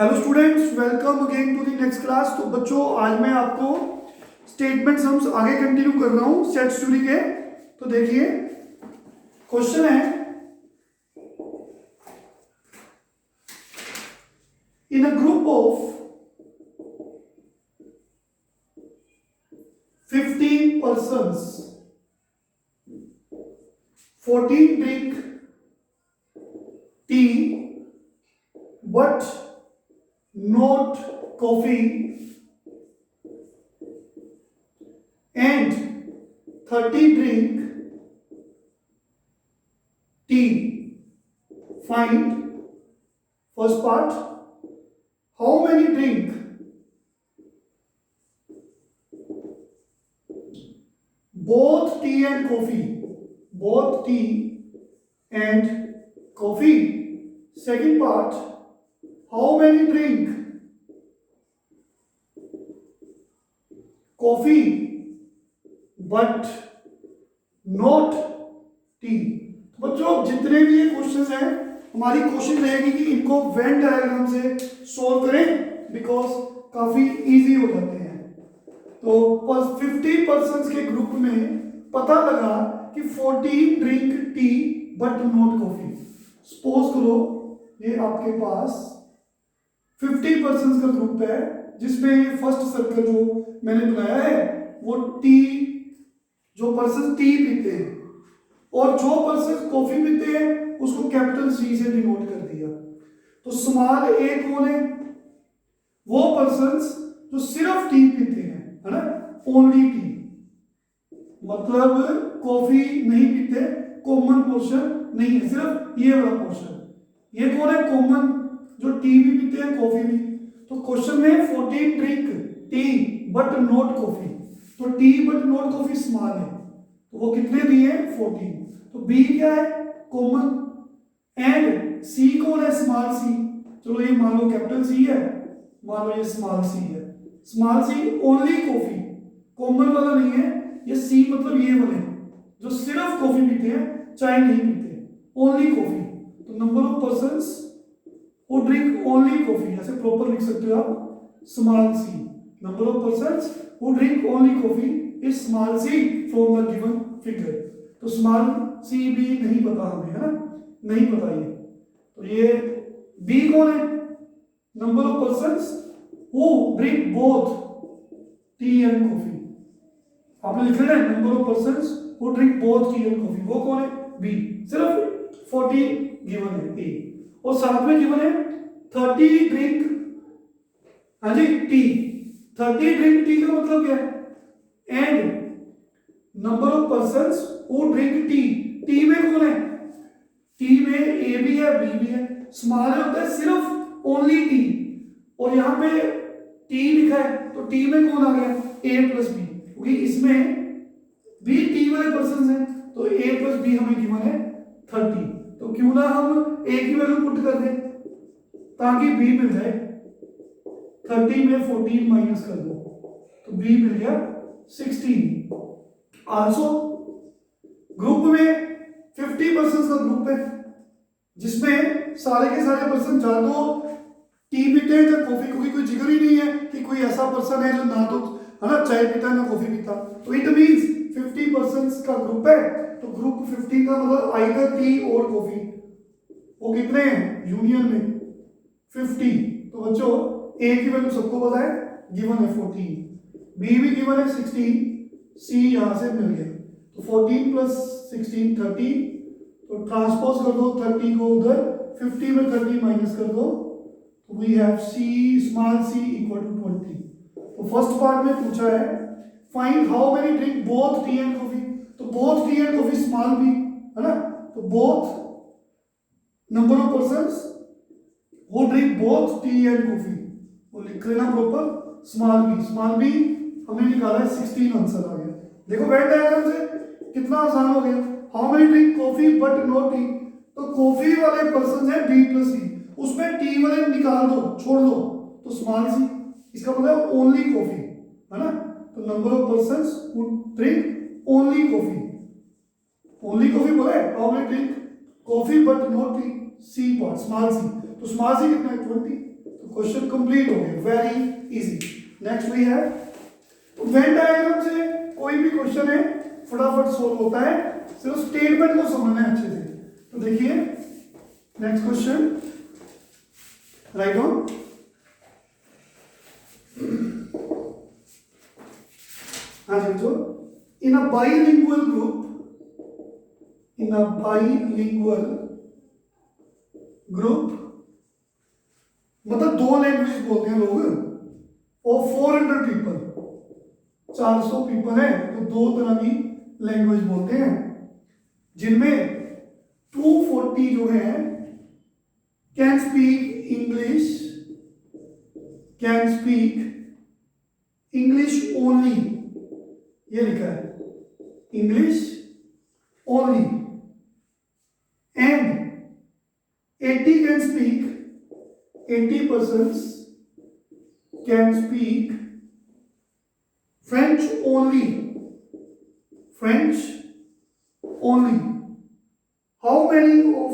Hello students, welcome again to the next class. तो बच्चों, आज मैं आपको स्टेटमेंट सम्स आगे कंटिन्यू कर रहा हूं सेट थ्योरी के। तो देखिए, क्वेश्चन है, इन a group of 15 persons 14 drink tea but not coffee and 30 drink tea. Find first part, how many drink both tea and coffee, both tea and coffee. Second part, how many drink coffee but not T. तो बच्चों, जितने भी ये questions हैं, हमारी कोशिश रहेगी कि इनको वेन डायग्राम से सॉल्व करें, बिकॉज काफी इजी हो जाते हैं। तो 50 पर्सन्स के ग्रुप में पता लगा कि 14 drink tea but not coffee. Suppose करो ये आपके पास 50 पर्सन्स का ग्रुप है, जिसमें ये फर्स्ट सर्कल जो मैंने बनाया है वो टी, जो पर्सन टी पीते हैं, और जो पर्सन कॉफी पीते हैं उसको कैपिटल सी से डिनोट कर दिया। तो स्मॉल ए कौन है? वो पर्सन्स जो सिर्फ टी पीते हैं, है ना, ओनली टी, मतलब कॉफी नहीं पीते, कॉमन पोर्शन नहीं है, सिर्फ ये वाला पोर्शन। ये कौन है? कॉमन, जो टी भी पीते हैं कॉफी भी। तो क्वेश्चन में 14 drink tea but not coffee, तो tea but not coffee small है, तो वो कितने दिए? 14। तो बी क्या है? कॉमन। एंड सी कौन है? Small C. चलो ये मान लो कैपिटल सी है, मान लो ये स्मॉल सी है। Small C only coffee, common वाला नहीं है। ये सी मतलब ये वाले जो सिर्फ कॉफी पीते हैं, चाय नहीं पीते, ओनली कॉफी। तो number of persons who drink only coffee, ऐसे प्रॉपर लिख सकते हो आप, small C. Number of persons who drink only coffee is small C from the given figure. तो स्मॉल सी भी नहीं पता हमें, है ना, नहीं पता ये। तो ये बी कौन है? Number of persons who drink both tea and coffee. आपने लिख लेना है number of persons who drink both tea and coffee, वो कौन है? बी। सिर्फ 14 गिवन है ए, और साथ में गिवन है 30 ड्रिंक, हाँ जी, टी। 30 ड्रिंक टी का मतलब क्या है? And number of persons who drink tea, T में कौन है? टी में ए भी है, बी भी है। स्मॉल होता है सिर्फ ओनली टी, और यहां पे टी लिखा है, तो टी में कौन आ गया? ए प्लस बी, क्योंकि इसमें भी टी वाले पर्सन हैं, तो ए प्लस बी हमें गिवन है 30। तो क्यों ना हम ए की वैल्यू पुट कर दें ताकि बी मिल जाए। 30 में 14 माइनस कर दो तो बी मिल गया 16। आल्सो ग्रुप में 50 पर्सन का ग्रुप है, जिसमें सारे के सारे पर्सन या तो टी पीते हैं या कॉफी, क्योंकि कोई जिक्र ही नहीं है कि कोई ऐसा पर्सन है जो ना तो, है ना, चाय पीता है ना कॉफी पीता। तो इट मींस 50 पर्सन का ग्रुप है, तो ग्रुप 50 का मतलब आइदर टी और कॉफी। वो कितने हैं यूनियन में? 50। तो बच्चों, ए की वैल्यू सबको पता है, गिवन है 14, बी भी गिवन है 16, सी यहां से मिल गया। तो 14 प्लस 16 30, तो ट्रांसपोज कर दो 30 को उधर, 50 में 30 माइनस कर दो, तो we have C, small C equal to 20। तो फर्स्ट पार्ट में पूछा है find how many drink both tea and coffee, तो both tea and coffee small भी, है ना, तो both number of persons who drink both tea and coffee, वो लिख लेना प्रॉपर। स्मॉल बी हमने निकाला है 16, आंसर आ गया। देखो वेन डायग्राम से कितना आसान हो गया। How many drink coffee but not T, तो कॉफी वाले पर्सन है बी प्लस सी, उसमें टी वाले निकाल दो, छोड़ दो, तो स्मॉल सी, इसका मतलब ओनली कॉफी, है ना। तो number of persons who drink only coffee, only coffee बोला है, how many drink coffee but not tea, C part, small C. तो स्मॉल सी कितना है? 20। तो क्वेश्चन कंप्लीट हो गया, वेरी इजी। नेक्स्ट वी है, तो वेन डायग्राम से कोई भी क्वेश्चन है फटाफट सोल्व होता है, सिर्फ स्टेटमेंट को समझना है अच्छे से। तो देखिए नेक्स्ट क्वेश्चन, राइट ऑन। हाँ जी, जो इन अ बाइलिंगुअल ग्रुप, मतलब दो लैंग्वेज बोलते हैं लोग, और 400 पीपल, 400 पीपल है, तो दो तरह की लैंग्वेज बोलते हैं, जिनमें 240 जो है कैन स्पीक इंग्लिश ओनली, ये लिखा है English only, and 80 persons can speak French only. How many of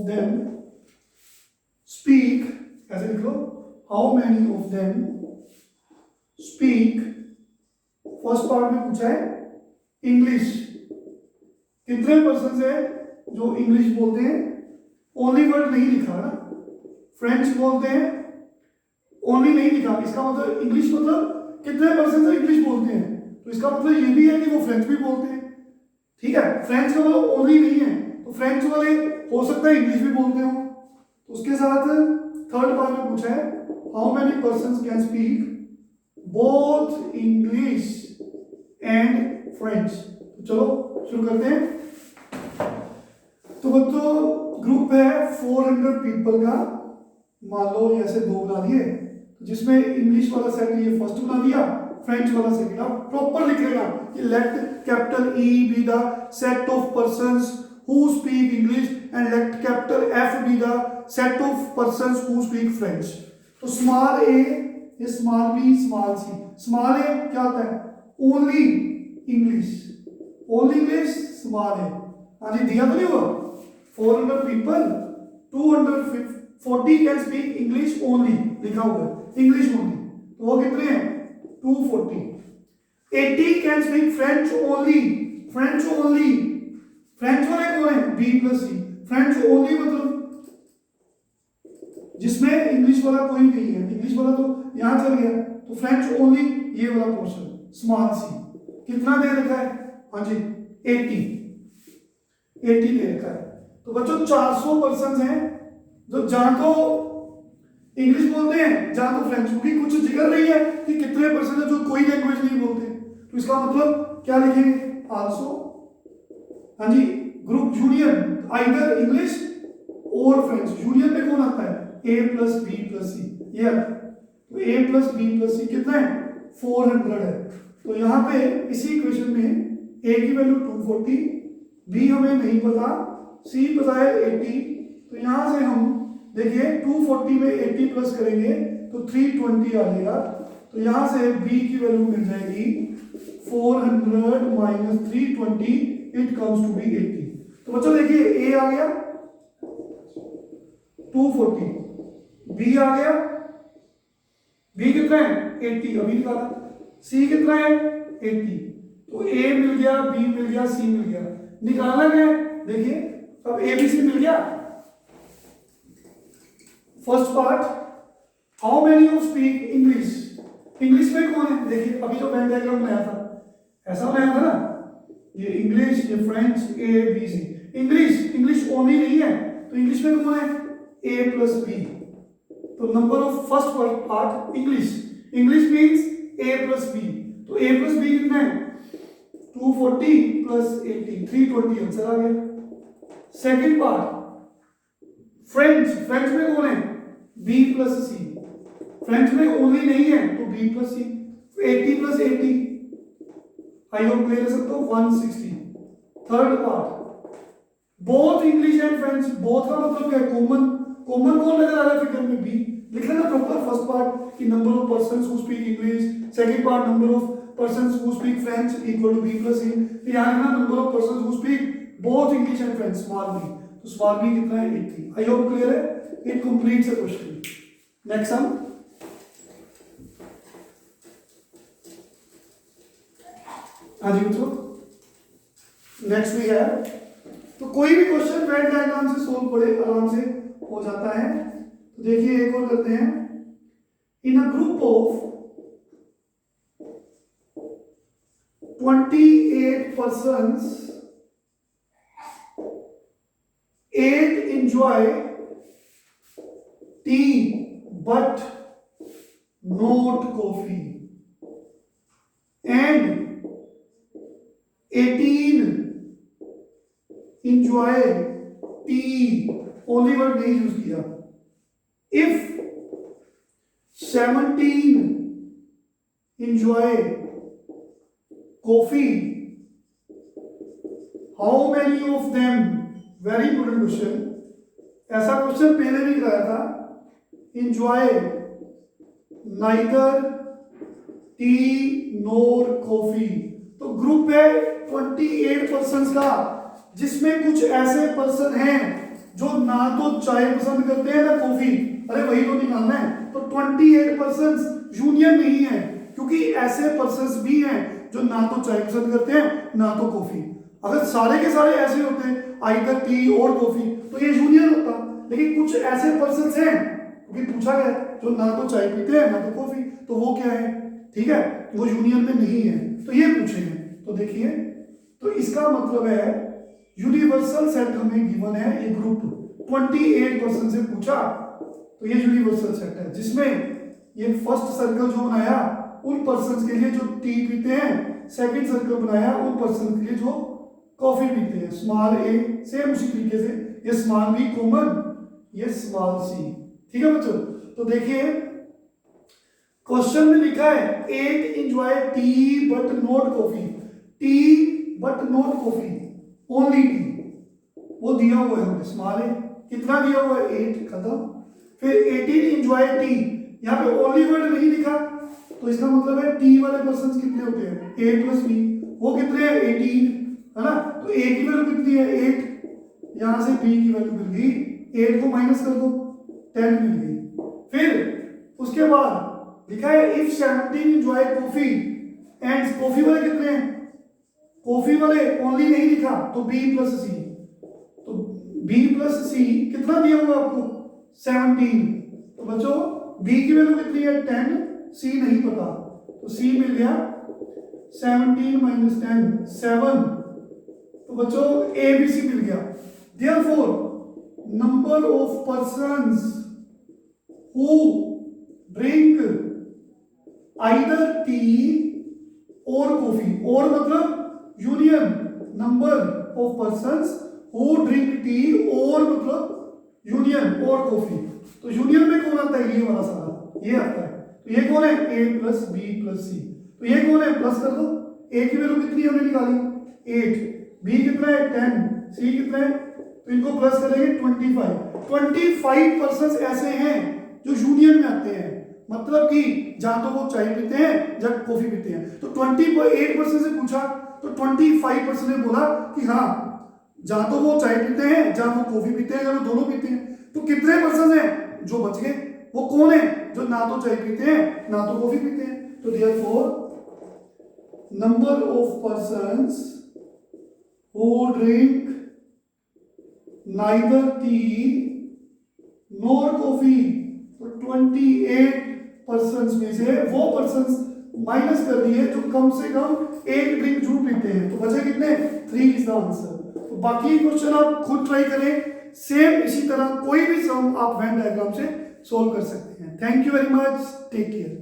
them speak, ऐसे लिख लो, how many of them speak, first part में पूछा है इंग्लिश, कितने पर्सन है जो इंग्लिश बोलते हैं, ओनली वर्ड नहीं लिखा ना, फ्रेंच बोलते हैं, ओनली नहीं लिखा, इसका मतलब इंग्लिश मतलब कितने पर्सन से इंग्लिश बोलते हैं, तो इसका मतलब ये भी है कि वो फ्रेंच भी बोलते हैं, ठीक है। फ्रेंच का मतलब ओनली नहीं है, तो फ्रेंच वाले हो सकता है इंग्लिश भी बोलते हो। तो उसके साथ थर्ड पार्ट में पूछा है how many person can speak both English and French. तो चलो शुरू करते हैं। तो बच्चों ग्रुप है 400 पीपल का, मान लो ऐसे दो बना दिए, जिसमें इंग्लिश वाला सेट ये फर्स्ट बना दिया, फ्रेंच वाला सेकंड। आप प्रॉपर लिखेगा कि let capital E be the set of persons who speak English and let capital F be the set of persons who speak French. तो स्मॉल ए, ये small B, small C. Small ए क्या होता है, only English, small ए। हाँ जी, दिया तो नहीं हुआ, 400 people 240 can speak English only, लिखा हुआ है इंग्लिश ओनली, तो वो कितने हैं 240। 80 can speak French only, French वाले कौन है, B plus C। French only मतलब जिसमें इंग्लिश वाला कोई नहीं है, इंग्लिश वाला तो यहां चल गया, तो फ्रेंच ओनली ये वाला पोर्शन स्मॉल सी। कितना दे रखा है, हाँ जी 80 दे रखा है। तो बच्चों 400 पर्सन हैं जो जहां तो इंग्लिश बोलते हैं जहां तो फ्रेंच, क्योंकि कुछ जिक्र नहीं है कि कितने पर्सन है जो कोई लैंग्वेज नहीं बोलते, तो इसका मतलब क्या लिखेंगे आल्सो, हाँ जी ग्रुप यूनियन आइदर इंग्लिश और फ्रेंच। यूनियन में कौन आता है, A प्लस बी प्लस सी, ये तो A प्लस बी प्लस सी कितना है 400 है। तो यहाँ पे इसी इक्वेशन में A की वैल्यू 240, B हमें नहीं पता, C पता है 80, तो यहाँ से हम देखिए 240 में 80 प्लस करेंगे तो 320 आ जाएगा। तो यहाँ से B की वैल्यू मिल जाएगी 400 minus 320, it comes to be 80। तो बच्चों देखिए A आ गया 240, B आ गया, B कितना है 80 अभी निकाला, C कितना है 80, तो A मिल गया, B मिल गया, C मिल गया। निकालना क्या है, देखिए अब ABC मिल गया। First part how many of speak English, English में कौन है, देखिए अभी जो वेन डायग्राम बनाया था ऐसा बनाया था ना, ये इंग्लिश, ये फ्रेंच, ABC। इंग्लिश ओनली नहीं है, तो इंग्लिश में कौन है A प्लस B, तो number of first part English means A plus B, तो A प्लस B कितना है 240 प्लस 80, 320 आंसर आ गया। सेकंड पार्ट फ्रेंच में कौन है B प्लस C, फ्रेंच में ओनली नहीं है तो B plus C, 80 plus 80 I hope clear है सबको 160। Third part both English and French, both का मतलब क्या है कॉमन कौन नजर आ रहा है फिगर में, B लिख लेना प्रॉपर। फर्स्ट पार्ट की number of persons who speak English, second part number of persons who speak French equal to B plus C। यहाँ लिखना number of persons who speak both English and French small b, तो small B कितना है 80। I hope clear है, it completes the question. Next sum, हाँ जी बच्चों, next we है, तो कोई भी क्वेश्चन वेन डायग्राम से सोल्व पड़े आराम से हो जाता है। तो देखिए एक और करते हैं। इन a group of 28 persons, 8 enjoy tea but not coffee, and 18 enjoy tea, only word नहीं यूज किया। If 17 enjoy coffee, how many of them, very important question, ऐसा क्वेश्चन पहले भी कराया था, enjoy neither tea nor coffee। तो group है 28 person का, जिसमें कुछ ऐसे पर्सन हैं जो ना तो चाय पसंद करते हैं ना कॉफी, अरे वही तो निकालना है। तो 28 पर्सन यूनियन नहीं है, क्योंकि ऐसे पर्सन भी हैं जो ना तो चाय पसंद करते हैं ना तो कॉफी। अगर सारे के सारे ऐसे होते हैं आइदर टी और कॉफी तो ये यूनियन होता, लेकिन कुछ ऐसे पर्सन हैं, क्योंकि पूछा गया जो ना तो चाय पीते हैं ना तो कॉफी, तो वो क्या है, ठीक है, वो यूनियन में नहीं है, तो ये पूछे हैं। तो देखिए, तो इसका मतलब है यूनिवर्सल सेट हमें गिवन है, ये ग्रुप 28 पर्सन से पूछा, तो ये यूनिवर्सल सेट है, जिसमें ये फर्स्ट सर्कल जो बनाया उन पर्सन के लिए जो टी पीते हैं, सेकंड सर्कल बनाया उन पर्सन के लिए जो कॉफी पीते हैं, स्मॉल ए, सेम उसी तरीके से ये स्मॉल बी कॉमन, ये स्मॉल सी, ठीक है बच्चों। तो देखिए क्वेश्चन में लिखा है 8 enjoy T but not coffee, T but not coffee, only T, वो दिया हुआ है हमें स्मॉल ए, कितना दिया हुआ है 8, खत्म। फिर 18 एंजॉय टी, यहाँ पे ओनली वर्ड नहीं लिखा, तो इसका मतलब है टी वाले पर्सन कितने होते हैं 8 प्लस बी, वो कितने हैं 18, है ना। तो ए की वैल्यू कितनी है 8, यहां से बी की वैल्यू मिल गई, 8 को माइनस कर दो 10 मिल गई। फिर उसके बाद लिखा है if 17 enjoy coffee, and coffee वाले कितने हैं, कॉफी वाले ओनली नहीं लिखा, तो बी प्लस सी, तो बी प्लस सी कितना दिया हुआ आपको 17, तो बच्चों बी की वैल्यू कितनी है 10, सी नहीं पता, तो सी मिल गया 17 माइनस 10 7, तो बच्चों ए बी सी मिल गया। Therefore number of persons who drink either T और कॉफी, और मतलब union number of persons who drink tea, और मतलब यूनियन और कॉफी, तो यूनियन में कौन आता है, ये वाला सारा ये आता है, तो ये कौन है ए प्लस बी प्लस सी, तो ये कौन है प्लस कर दो, ए की वैल्यू कितनी हमने निकाली 8, बी कितना है 10, सी कितना है, तो इनको प्लस करेंगे 25 पर्सन ऐसे हैं जो यूनियन में आते हैं, मतलब कि जहां तो वो चाय पीते हैं या कॉफी पीते हैं। तो 28 पर्सन से पूछा तो 25 पर्सन ने बोला कि हाँ जहां तो वो चाय पीते हैं जहां वो कॉफी पीते हैं या वो दोनों पीते हैं। तो कितने पर्सन हैं जो बच गए, वो कौन है जो ना तो चाय पीते हैं ना तो कॉफी पीते हैं। तो therefore number of persons who drink neither T nor coffee, तो 28 पर्सन्स में से वो पर्सन्स माइनस कर दिए जो कम से कम एक ड्रिंक जरूर पीते हैं, तो बचे कितने 3 इज द आंसर। तो बाकी क्वेश्चन आप खुद ट्राई करें, सेम इसी तरह कोई भी सम आप वेन डायग्राम से सोल्व कर सकते हैं। Thank you very much, take care.